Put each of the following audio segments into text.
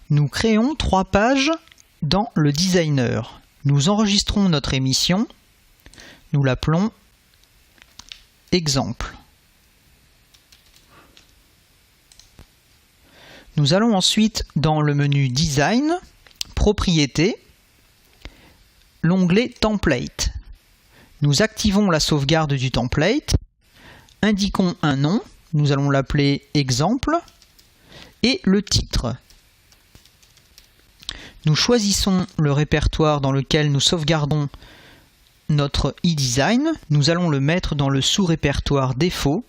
Nous créons 3 pages dans le designer. Nous enregistrons notre émission. Nous l'appelons exemple. Nous allons ensuite dans le menu Design, Propriétés, l'onglet Template. Nous activons la sauvegarde du template, indiquons un nom, nous allons l'appeler exemple, et le titre. Nous choisissons le répertoire dans lequel nous sauvegardons notre e-design. Nous allons le mettre dans le sous-répertoire défaut.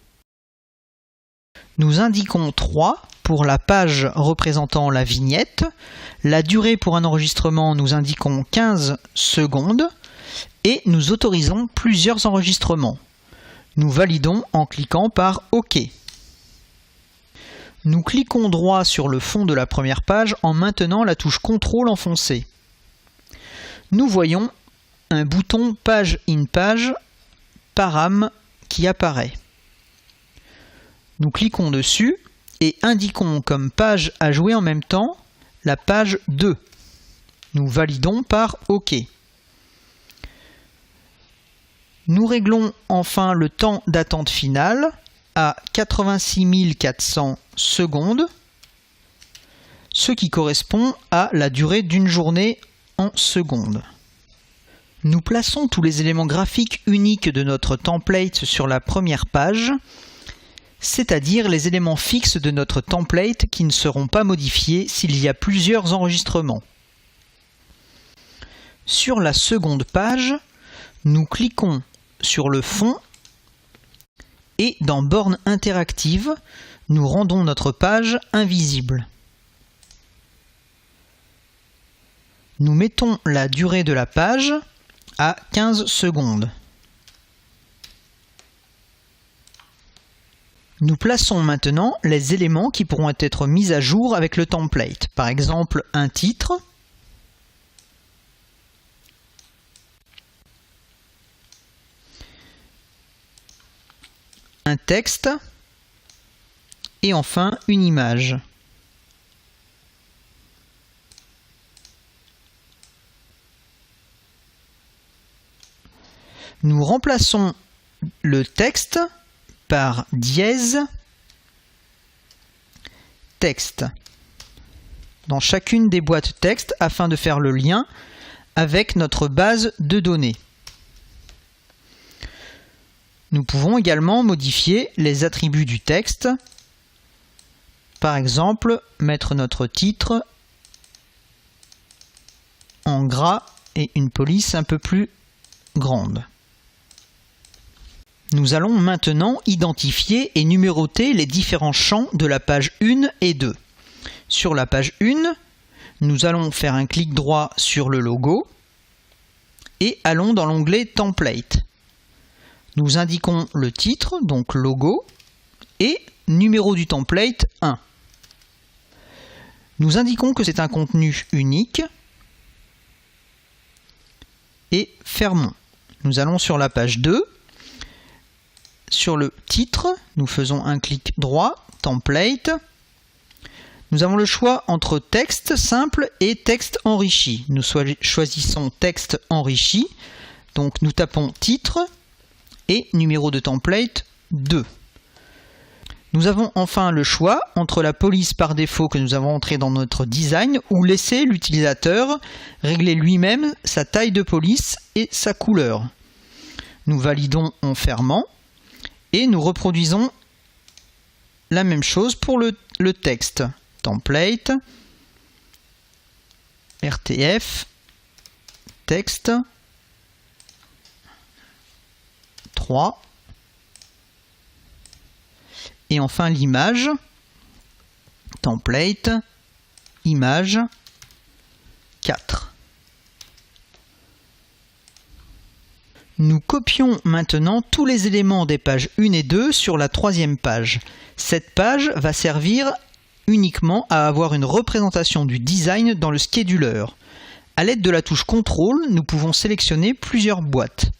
Nous indiquons 3 pour la page représentant la vignette. La durée pour un enregistrement, nous indiquons 15 secondes. Et nous autorisons plusieurs enregistrements. Nous validons en cliquant par OK. Nous cliquons droit sur le fond de la première page en maintenant la touche CTRL enfoncée. Nous voyons un bouton Page in Page Param qui apparaît. Nous cliquons dessus et indiquons comme page à jouer en même temps la page 2. Nous validons par OK. Nous réglons enfin le temps d'attente final à 86 400 secondes, ce qui correspond à la durée d'une journée en secondes. Nous plaçons tous les éléments graphiques uniques de notre template sur la première page, c'est-à-dire les éléments fixes de notre template qui ne seront pas modifiés s'il y a plusieurs enregistrements. Sur la seconde page, nous cliquons sur le fond et dans Borne interactive, nous rendons notre page invisible. Nous mettons la durée de la page à 15 secondes. Nous plaçons maintenant les éléments qui pourront être mis à jour avec le template. Par exemple, un titre, un texte et enfin une image. Nous remplaçons le texte par dièse texte dans chacune des boîtes texte afin de faire le lien avec notre base de données. Nous pouvons également modifier les attributs du texte. Par exemple, mettre notre titre en gras et une police un peu plus grande. Nous allons maintenant identifier et numéroter les différents champs de la page 1 et 2. Sur la page 1, nous allons faire un clic droit sur le logo et allons dans l'onglet Template. Nous indiquons le titre, donc logo, et numéro du template 1. Nous indiquons que c'est un contenu unique et fermons. Nous allons sur la page 2. Sur le titre, nous faisons un clic droit, template. Nous avons le choix entre texte simple et texte enrichi. Nous choisissons texte enrichi. Donc nous tapons titre et numéro de template 2. Nous avons enfin le choix entre la police par défaut que nous avons entrée dans notre design ou laisser l'utilisateur régler lui-même sa taille de police et sa couleur. Nous validons en fermant et nous reproduisons la même chose pour le texte. Template, RTF, texte, 3. Et enfin l'image, template, image, 4. Nous copions maintenant tous les éléments des pages 1 et 2 sur la troisième page. Cette page va servir uniquement à avoir une représentation du design dans le scheduler. À l'aide de la touche CTRL, nous pouvons sélectionner plusieurs boîtes.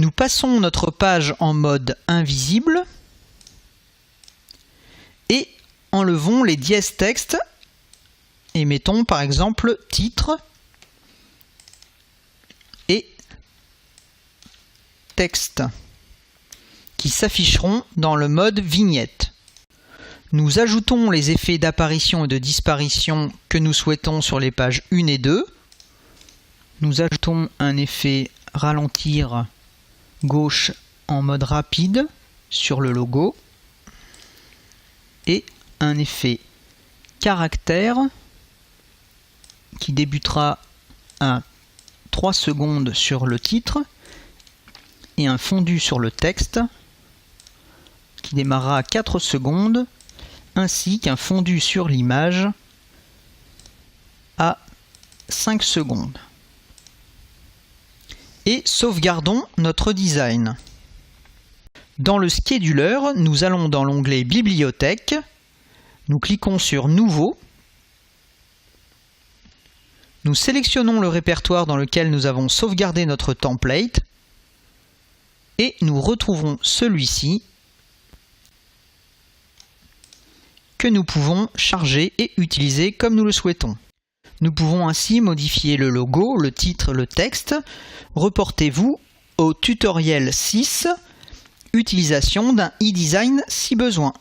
Nous passons notre page en mode invisible et enlevons les dièses texte et mettons par exemple titre et texte qui s'afficheront dans le mode vignette. Nous ajoutons les effets d'apparition et de disparition que nous souhaitons sur les pages 1 et 2. Nous ajoutons un effet ralentir gauche en mode rapide sur le logo et un effet caractère qui débutera à 3 secondes sur le titre et un fondu sur le texte qui démarrera à 4 secondes ainsi qu'un fondu sur l'image à 5 secondes. Et sauvegardons notre design. Dans le scheduler, nous allons dans l'onglet Bibliothèque, nous cliquons sur Nouveau, nous sélectionnons le répertoire dans lequel nous avons sauvegardé notre template et nous retrouvons celui-ci que nous pouvons charger et utiliser comme nous le souhaitons. Nous pouvons ainsi modifier le logo, le titre, le texte. Reportez-vous au tutoriel 6, utilisation d'un e-design si besoin.